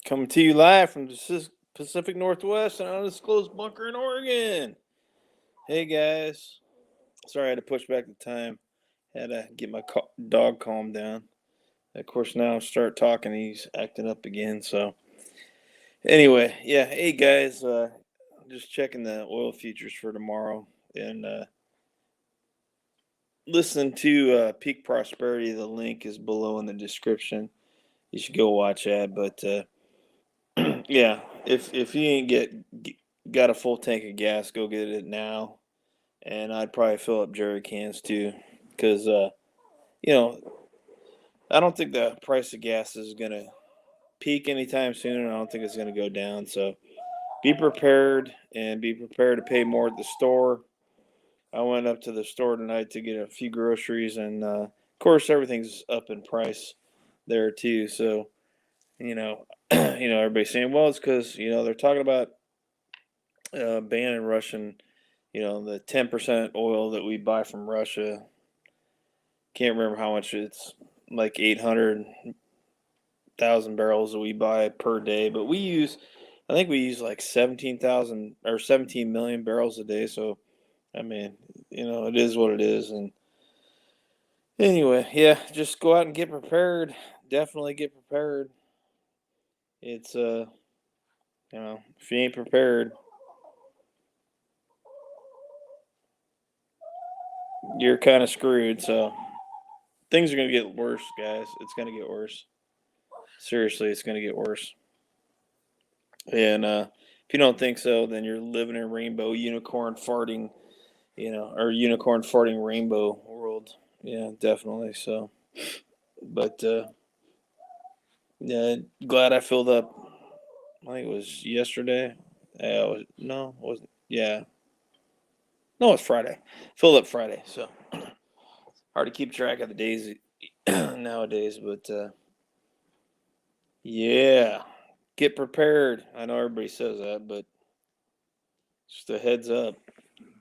Coming to you live from the Pacific Northwest and undisclosed bunker in Oregon. Hey guys, sorry I had to push back the time. Had to get my dog calmed down. Of course, now start talking, he's acting up again. So anyway, yeah. Hey guys, just checking the oil futures for tomorrow and listen to Peak Prosperity. The link is below in the description. You should go watch that. But yeah, if you ain't got a full tank of gas, go get it now. And I'd probably fill up jerry cans too, because you know I don't think the price of gas is gonna peak anytime soon, and I don't think it's gonna go down. So be prepared and be prepared to pay more at the store. I went up to the store tonight to get a few groceries, and of course everything's up in price there too. So everybody's saying, well, it's because they're talking about banning Russian, the 10% oil that we buy from Russia. Can't remember how much it's like 800,000 barrels that we buy per day, but I think we use like 17,000 or 17 million barrels a day. So, I mean, it is what it is. And anyway, yeah, just go out and get prepared. Definitely get prepared. It's, if you ain't prepared, you're kind of screwed. So, things are going to get worse, guys. It's going to get worse. Seriously, it's going to get worse. And if you don't think so, then you're living in a rainbow unicorn farting, or unicorn farting rainbow world. Yeah, definitely. So, but yeah, glad I filled up. I think it was yesterday. Yeah, it wasn't. Yeah, no, it's Friday. Filled up Friday. So hard to keep track of the days nowadays, but yeah, get prepared. I know everybody says that, but just a heads up.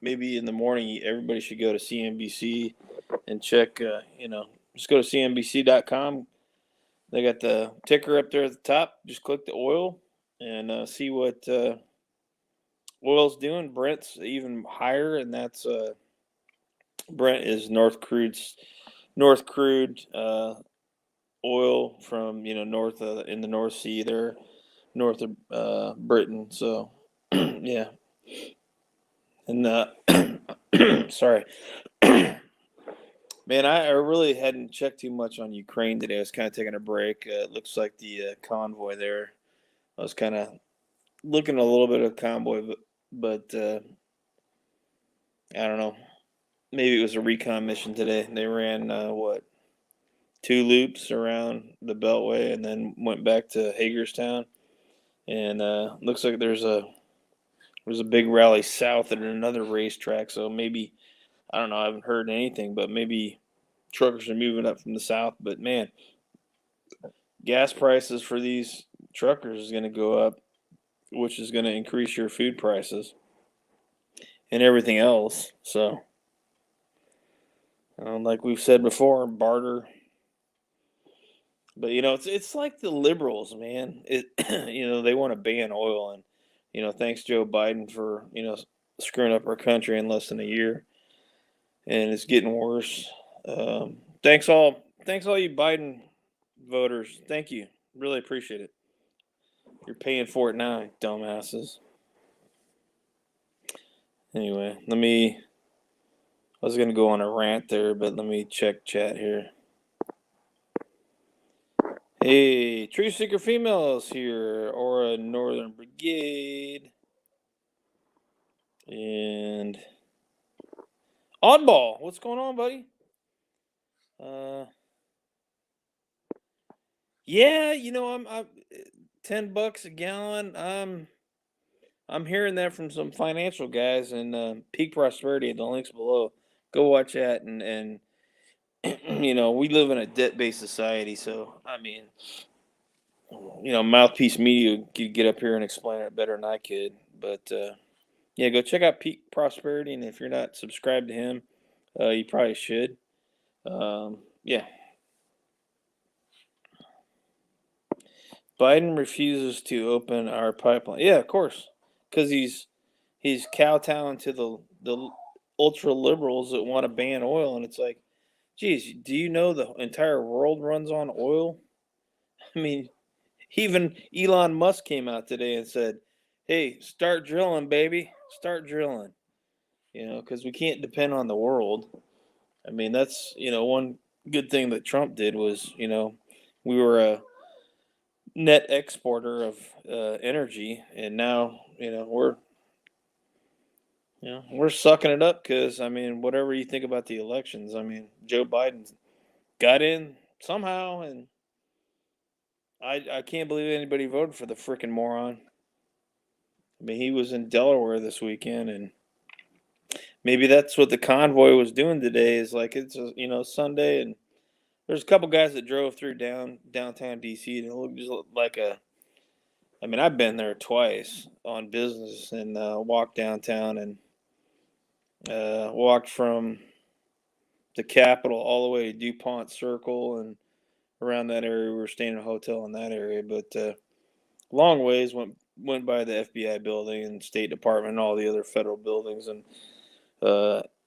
Maybe in the morning, everybody should go to CNBC and check. Just go to CNBC.com. They got the ticker up there at the top. Just click the oil and see what oil's doing. Brent's even higher, and that's Brent is North crude oil from north in the North Sea there, north of Britain. So yeah, and sorry. Man, I really hadn't checked too much on Ukraine today. I was kind of taking a break. It looks like the convoy there. I was kind of looking at a little bit of convoy, but I don't know. Maybe it was a recon mission today. They ran two loops around the Beltway and then went back to Hagerstown. And looks like there's a big rally south at another racetrack. So maybe I don't know. I haven't heard anything, but maybe truckers are moving up from the south. But man, gas prices for these truckers is going to go up, which is going to increase your food prices and everything else. So, like we've said before, barter. But it's like the liberals, man. They want to ban oil, and thanks Joe Biden for screwing up our country in less than a year, and it's getting worse. Thanks all you Biden voters. Thank you, really appreciate it. You're paying for it now, dumbasses. Anyway, I was gonna go on a rant there, but let me check chat here. Hey, True Seeker Females here, or a Northern Brigade. And Oddball, what's going on, buddy? Yeah, I'm $10 a gallon. I'm hearing that from some financial guys and Peak Prosperity. The links below. Go watch that and we live in a debt-based society, so I mean, Mouthpiece Media could get up here and explain it better than I could. But yeah, go check out Peak Prosperity, and if you're not subscribed to him, you probably should. Yeah. Biden refuses to open our pipeline. Yeah, of course, because he's kowtowing to the ultra liberals that want to ban oil, and it's like, geez, do you know the entire world runs on oil? I mean, even Elon Musk came out today and said, "Hey, start drilling, baby, start drilling." Because we can't depend on the world. I mean, that's one good thing that Trump did was we were a net exporter of energy, and now we're sucking it up because I mean, whatever you think about the elections, I mean, Joe Biden got in somehow, and I can't believe anybody voted for the freaking moron. I mean, he was in Delaware this weekend, and maybe that's what the convoy was doing today. Is like it's Sunday, and there's a couple guys that drove through downtown DC, and it looked just like a. I mean, I've been there twice on business and walked downtown and walked from the Capitol all the way to DuPont Circle and around that area. We were staying in a hotel in that area, but long ways went by the FBI building and State Department and all the other federal buildings and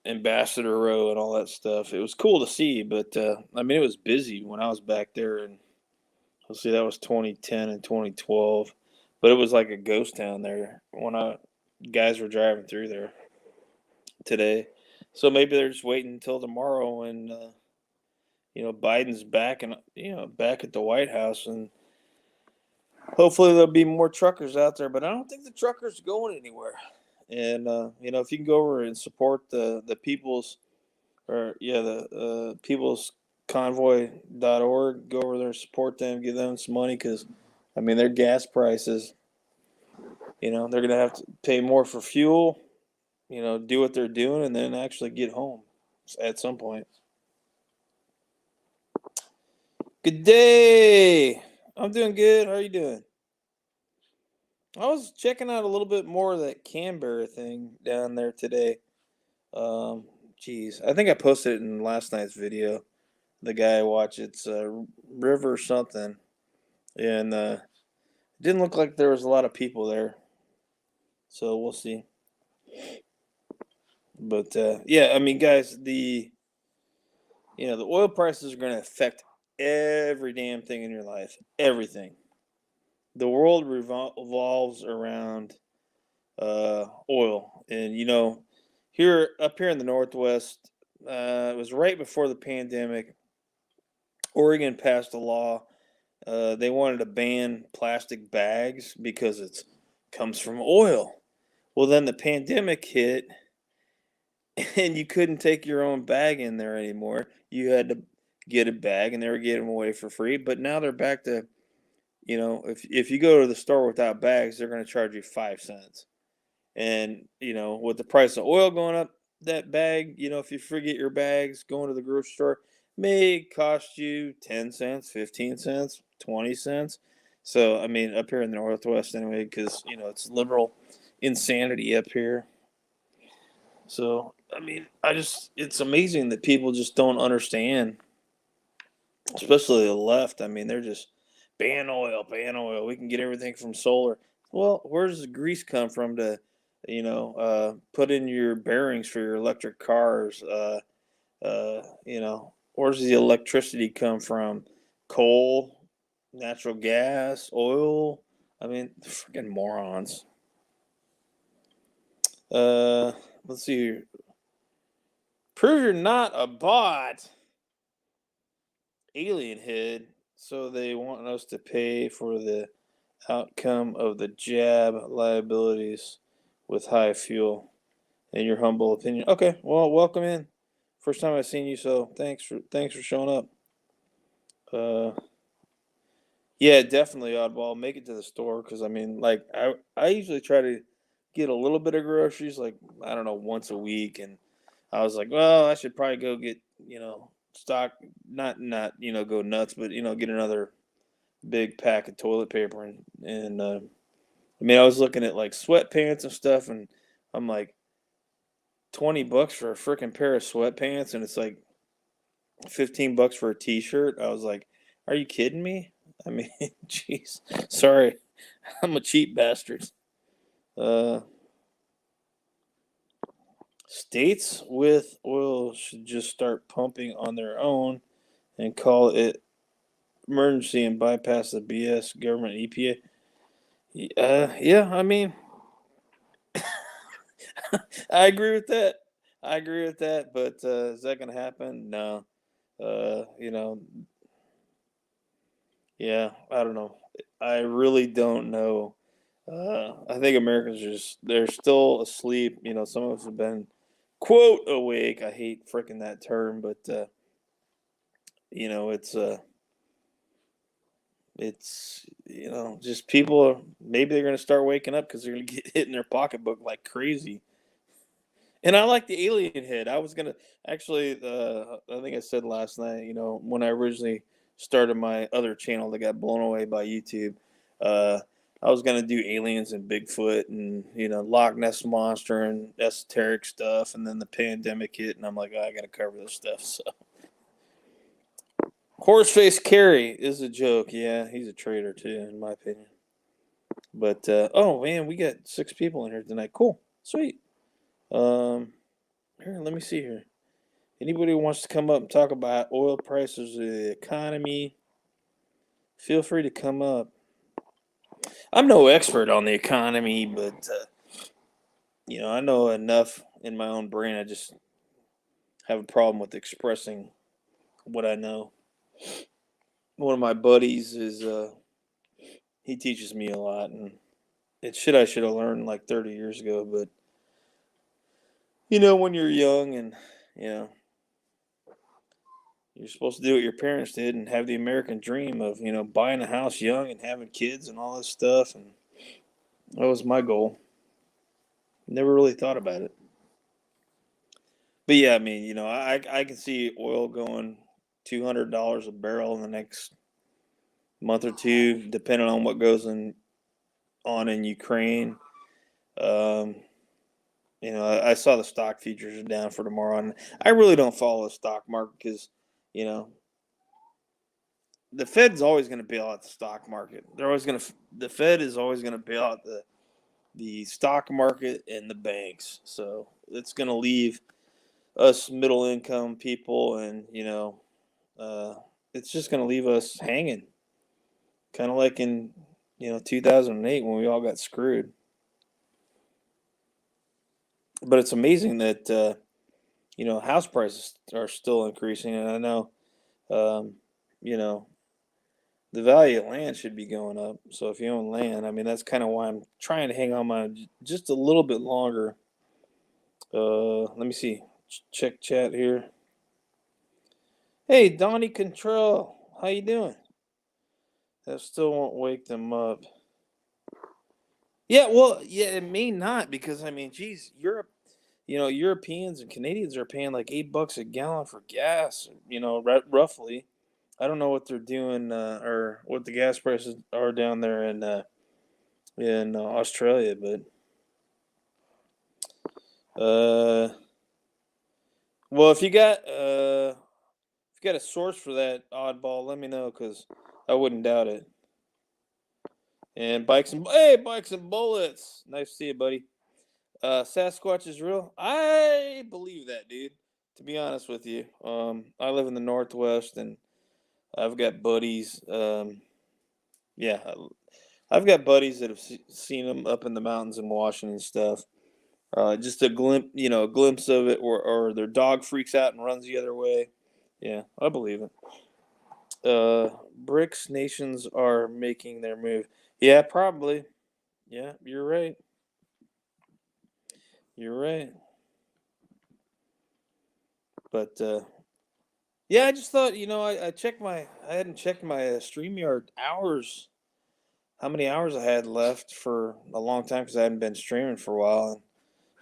Ambassador Row and all that stuff. It was cool to see, but I mean, it was busy when I was back there, and let's see, that was 2010 and 2012, but it was like a ghost town there when guys were driving through there today. So maybe they're just waiting until tomorrow when Biden's back and back at the White House, and hopefully there'll be more truckers out there. But I don't think the truckers are going anywhere. And if you can go over and support the people's the people's convoy.org, go over there, support them, give them some money, because I mean their gas prices, they're gonna have to pay more for fuel, do what they're doing, and then actually get home at some point. Good day. I'm doing good. How are you doing? I was checking out a little bit more of that Canberra thing down there today. Geez, I think I posted it in last night's video. The guy I watched, it's River something, and it didn't look like there was a lot of people there. So we'll see. But yeah, I mean, guys, the oil prices are going to affect every damn thing in your life. Everything. The world revolves around oil, and up here in the Northwest, it was right before the pandemic. Oregon passed a law. They wanted to ban plastic bags because it comes from oil. Well, then the pandemic hit, and you couldn't take your own bag in there anymore. You had to get a bag, and they were getting them away for free. But now they're back to, if you go to the store without bags, they're going to charge you 5 cents. And with the price of oil going up, that bag, if you forget your bags going to the grocery store, may cost you 10 cents, 15 cents, 20 cents. So, I mean, up here in the Northwest anyway, because, it's liberal insanity up here. So, I mean, it's amazing that people just don't understand, especially the left. I mean, they're just ban oil, ban oil. We can get everything from solar. Well, where does the grease come from to, put in your bearings for your electric cars? Where does the electricity come from? Coal, natural gas, oil. I mean, freaking morons. Let's see here. Prove you're not a bot. Alien head. So they want us to pay for the outcome of the jab liabilities with high fuel. In your humble opinion. Okay, well, welcome in. First time I've seen you, so thanks for showing up. Yeah, definitely oddball. Make it to the store, because I mean, like I usually try to get a little bit of groceries, like I don't know, once a week, and I was like, well, I should probably go get stock, not go nuts, but get another big pack of toilet paper, and I mean, I was looking at like sweatpants and stuff, and I'm like, $20 for a freaking pair of sweatpants, and it's like $15 for a t-shirt. I was like, are you kidding me? I mean, jeez. Sorry, I'm a cheap bastard. Uh, States with oil should just start pumping on their own and call it emergency and bypass the BS government EPA. Yeah, I mean, I agree with that. I agree with that, but is that going to happen? No. You know, yeah, I don't know. I really don't know. I think Americans they're still asleep. You know, some of us have been quote awake. I hate freaking that term, but you know, it's just people maybe they're going to start waking up because they're going to get hit in their pocketbook like crazy. And I like the alien head. I was gonna actually. I think I said last night. You know, when I originally started my other channel that got blown away by YouTube, uh, I was gonna do aliens and Bigfoot and Loch Ness monster and esoteric stuff. And then the pandemic hit, and I'm like, I gotta cover this stuff. So, Horseface Carrie is a joke. Yeah, he's a traitor too, in my opinion. But oh man, we got 6 people in here tonight. Cool, sweet. Um, Here, let me see here. Anybody who wants to come up and talk about oil prices or the economy, feel free to come up. I'm no expert on the economy, but I know enough in my own brain. I just have a problem with expressing what I know. One of my buddies is he teaches me a lot, and it's shit I should have learned like 30 years ago. But when you're young and you know you're supposed to do what your parents did and have the American dream of, buying a house young and having kids and all this stuff. And that was my goal. Never really thought about it. But yeah, I mean, I can see oil going $200 a barrel in the next month or two, depending on what goes on in Ukraine. Um, I saw the stock futures are down for tomorrow, and I really don't follow the stock market because, you know, the Fed's always going to bail out the stock market. The Fed is always going to bail out the stock market and the banks. So it's going to leave us middle income people, and uh, it's just going to leave us hanging, kind of like in 2008 when we all got screwed. But it's amazing that house prices are still increasing, and I know you know the value of land should be going up. So if you own land, I mean, that's kind of why I'm trying to hang on just a little bit longer. Let me see. Check chat here. Hey, Donnie Control, how you doing? That still won't wake them up. Yeah, well, yeah, it may not because I mean, geez, Europe, Europeans and Canadians are paying like $8 a gallon for gas. Roughly. I don't know what they're doing or what the gas prices are down there in Australia, but uh, well, if you got a source for that oddball, let me know because I wouldn't doubt it. And bikes and bullets. Nice to see you, buddy. Sasquatch is real. I believe that, dude. To be honest with you, I live in the Northwest, and I've got buddies. Yeah, I've got buddies that have seen them up in the mountains in Washington and stuff. Just a glimpse of it, or their dog freaks out and runs the other way. Yeah, I believe it. BRICS nations are making their move. Yeah, probably. Yeah, you're right. You're right. But yeah, I just thought, I hadn't checked my StreamYard hours, how many hours I had left for a long time because I hadn't been streaming for a while. And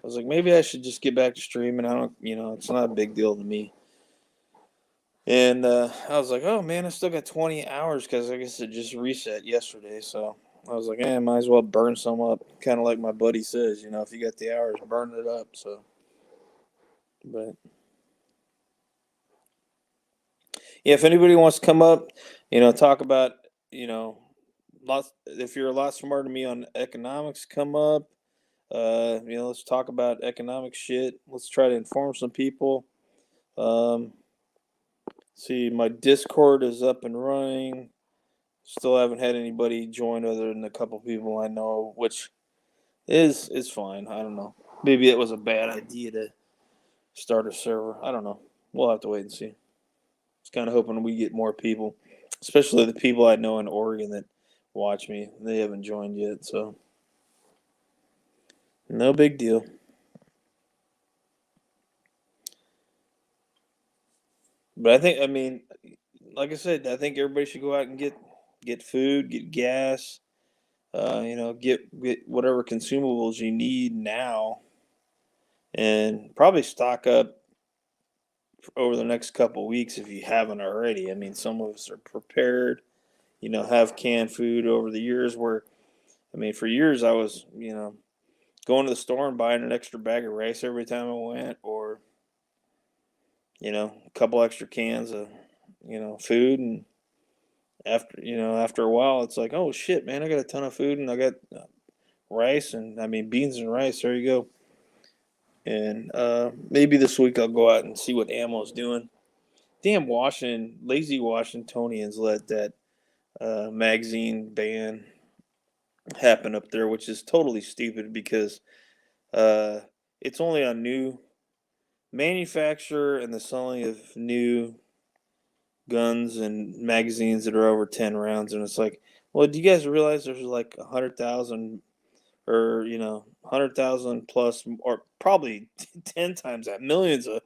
I was like, maybe I should just get back to streaming. I don't, it's not a big deal to me. And I was like, oh man, I still got 20 hours because I guess it just reset yesterday. So I was like, might as well burn some up. Kind of like my buddy says, if you got the hours, burn it up. So, but yeah, if anybody wants to come up, talk about you know, lots. If you're a lot smarter than me on economics, come up. Let's talk about economic shit. Let's try to inform some people. Um, see, my Discord is up and running. Still haven't had anybody join other than a couple people I know, which is fine. I don't know. Maybe it was a bad idea to start a server. I don't know. We'll have to wait and see. Just kind of hoping we get more people, especially the people I know in Oregon that watch me. They haven't joined yet, so no big deal. But I mean, like I said, I think everybody should go out and get food, get gas, get whatever consumables you need now, and probably stock up over the next couple weeks if you haven't already. I mean, some of us are prepared, have canned food over the years. Where I mean, for years I was, going to the store and buying an extra bag of rice every time I went, or a couple extra cans of, food. And after a while, it's like, oh shit, man, I got a ton of food and I got rice, and I mean beans and rice. There you go. And maybe this week I'll go out and see what ammo's doing. Damn, lazy Washingtonians let that magazine ban happen up there, which is totally stupid because uh, it's only on new manufacture and the selling of new guns and magazines that are over 10 rounds. And it's like, well, do you guys realize there's like 100,000 or 100,000 plus, or probably 10 times that, millions of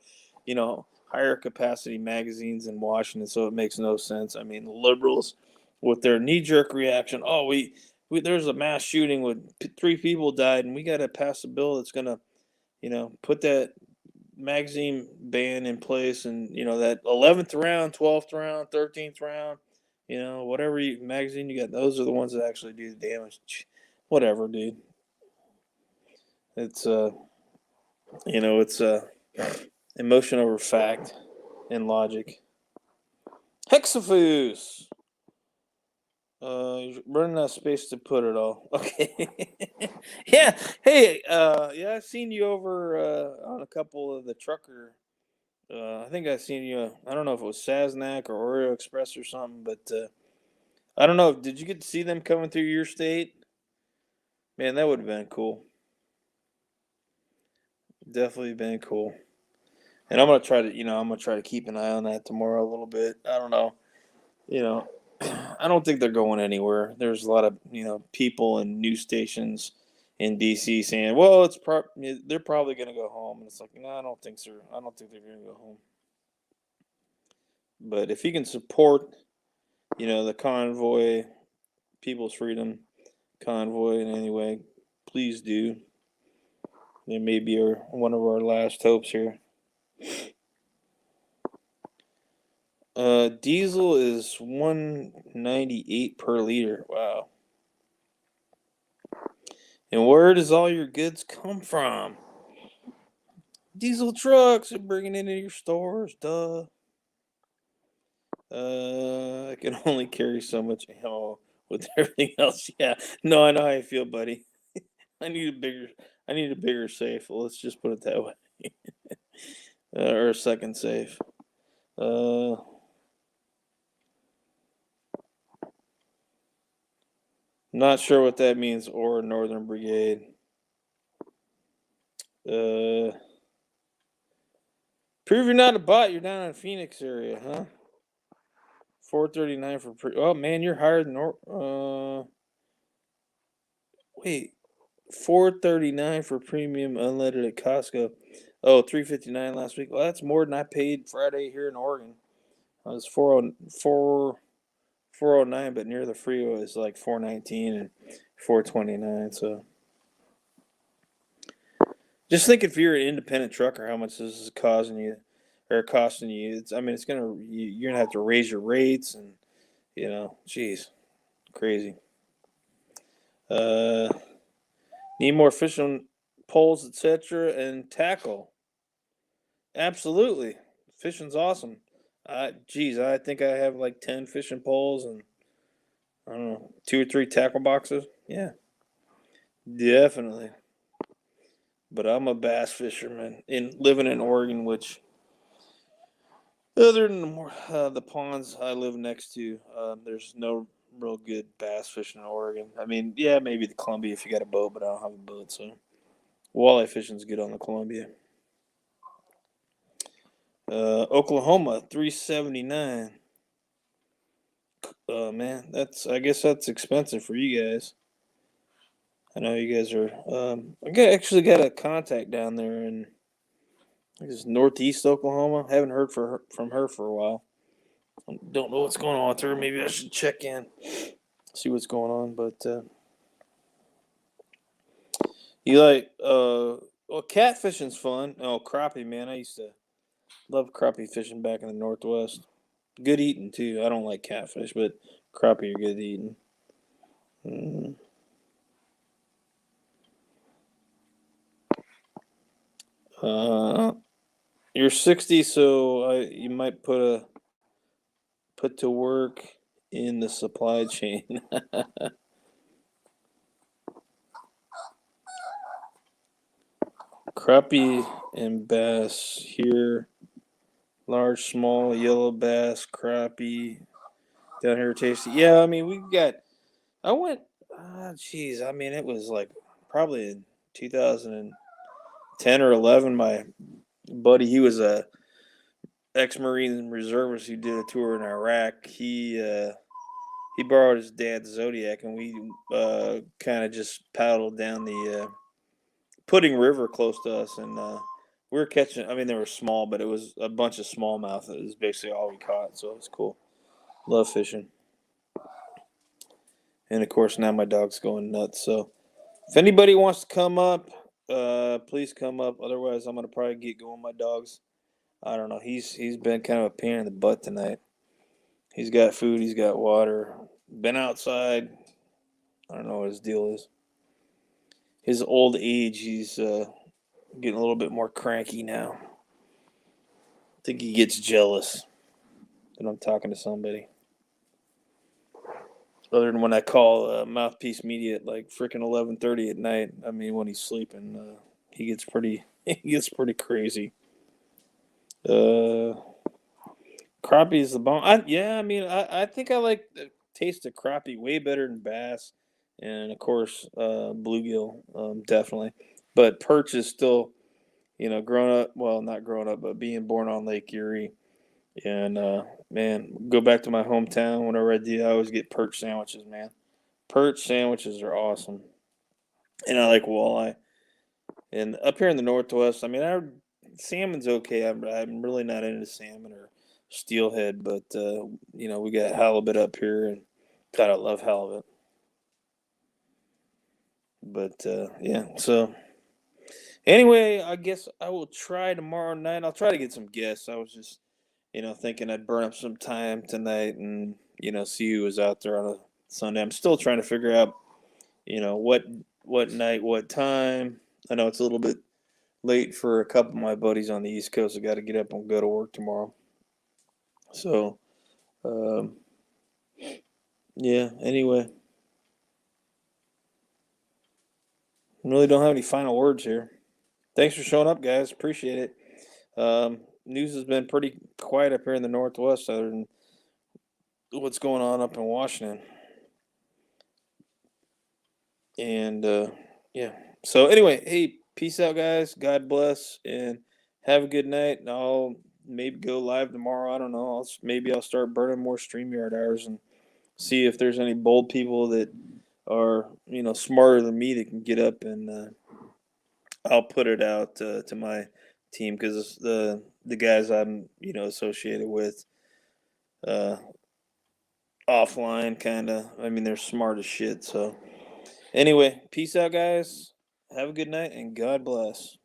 higher capacity magazines in Washington? So it makes no sense. I mean, the liberals with their knee-jerk reaction, oh, we there's a mass shooting with 3 people died, and we got to pass a bill that's going to put that magazine ban in place, and that 11th round, 12th round, 13th round, whatever magazine you got, those are the ones that actually do the damage. Whatever, dude. It's it's emotion over fact and logic. Hexafus. Running out of space to put it all. Okay. Yeah. Hey. Yeah. I've seen you over on a couple of the trucker. I think I've seen you. I don't know if it was Sasnak or Oreo Express or something, but I don't know. Did you get to see them coming through your state? Man, that would have been cool. Definitely been cool. And I'm gonna try to, keep an eye on that tomorrow a little bit. I don't know. You know, I don't think they're going anywhere. There's a lot of people and news stations in DC saying, "Well, they're probably going to go home," and it's like, no, I don't think so. I don't think they're going to go home. But if you can support, the convoy, People's Freedom Convoy in any way, please do. It may be one of our last hopes here. Diesel is $1.98 per liter. Wow. And where does all your goods come from? Diesel trucks are bringing it into your stores. Duh. I can only carry so much ammo with everything else. Yeah. No, I know how you feel, buddy. I need a bigger safe. Well, let's just put it that way. Or a second safe. Not sure what that means, or Northern Brigade. Prove you're not a bot. You're down in Phoenix area, huh? $4.39 for oh man, you're higher than wait, $4.39 for premium unleaded at Costco. Oh, $3.59 last week. Well, that's more than I paid Friday here in Oregon. I was 409, but near the freeway is like 419 and 429. So just think, if you're an independent trucker, how much this is costing you. It's you're gonna have to raise your rates, and geez, crazy. Need more fishing poles, etc., and tackle. Absolutely, fishing's awesome. I think I have like 10 fishing poles, and I don't know, 2 or 3 tackle boxes. Yeah, definitely. But I'm a bass fisherman in living in Oregon, which other than the ponds I live next to, there's no real good bass fishing in Oregon. I mean, yeah, maybe the Columbia if you got a boat, but I don't have a boat, so walleye fishing's good on the Columbia. Oklahoma 379. Man, I guess that's expensive for you guys. I know you guys are. Actually got a contact down there in I guess northeast Oklahoma. Haven't heard from her for a while. Don't know what's going on with her. Maybe I should check in, see what's going on. But you like well, catfishing's fun. Oh, crappie, man! I used to love crappie fishing back in the Northwest. Good eating too. I don't like catfish, but crappie are good eating. Mm. Uh, you're 60, so you might put to work in the supply chain. Crappie and bass here. Large, small, yellow bass, crappie. Down here, tasty. Yeah, I mean, I went, geez, I mean, it was like probably in 2010 or 11. My buddy, he was a ex-Marine reservist who did a tour in Iraq. He borrowed his dad's Zodiac, and we kind of just paddled down the Pudding River close to us, and we were catching. I mean, they were small, but it was a bunch of smallmouth. It was basically all we caught, so it was cool. Love fishing, and of course now my dog's going nuts. So if anybody wants to come up, please come up. Otherwise, I'm gonna probably get going. My dog's. I don't know. He's been kind of a pain in the butt tonight. He's got food. He's got water. Been outside. I don't know what his deal is. His old age. He's getting a little bit more cranky now. I think he gets jealous that I'm talking to somebody. Other than when I call Mouthpiece Media at like freaking 11:30 at night. I mean, when he's sleeping, he gets pretty he gets pretty crazy. Uh, Crappie is the bomb. I mean, I think I like the taste of crappie way better than bass, and of course, bluegill, definitely. But perch is still, growing up. Well, not growing up, but being born on Lake Erie, and man, go back to my hometown. Whenever I do, I always get perch sandwiches. Man, perch sandwiches are awesome, and I like walleye. And up here in the Northwest, I mean, salmon's okay. I'm really not into salmon or steelhead, but we got halibut up here, and God, I love halibut. But yeah, so anyway, I guess I will try tomorrow night. I'll try to get some guests. I was just, thinking I'd burn up some time tonight and see who was out there on a Sunday. I'm still trying to figure out, what night, what time. I know it's a little bit late for a couple of my buddies on the East Coast. I got to get up and go to work tomorrow. So, um, yeah. Anyway, really don't have any final words here. Thanks for showing up, guys. Appreciate it. News has been pretty quiet up here in the Northwest, other than what's going on up in Washington. And yeah. So anyway, hey, peace out, guys. God bless, and have a good night. And I'll maybe go live tomorrow. I don't know. Maybe I'll start burning more StreamYard hours and see if there's any bold people that are smarter than me that can get up, and I'll put it out to my team, because the guys I'm associated with uh, offline, kind of. I mean, they're smart as shit. So anyway, peace out, guys. Have a good night, and God bless.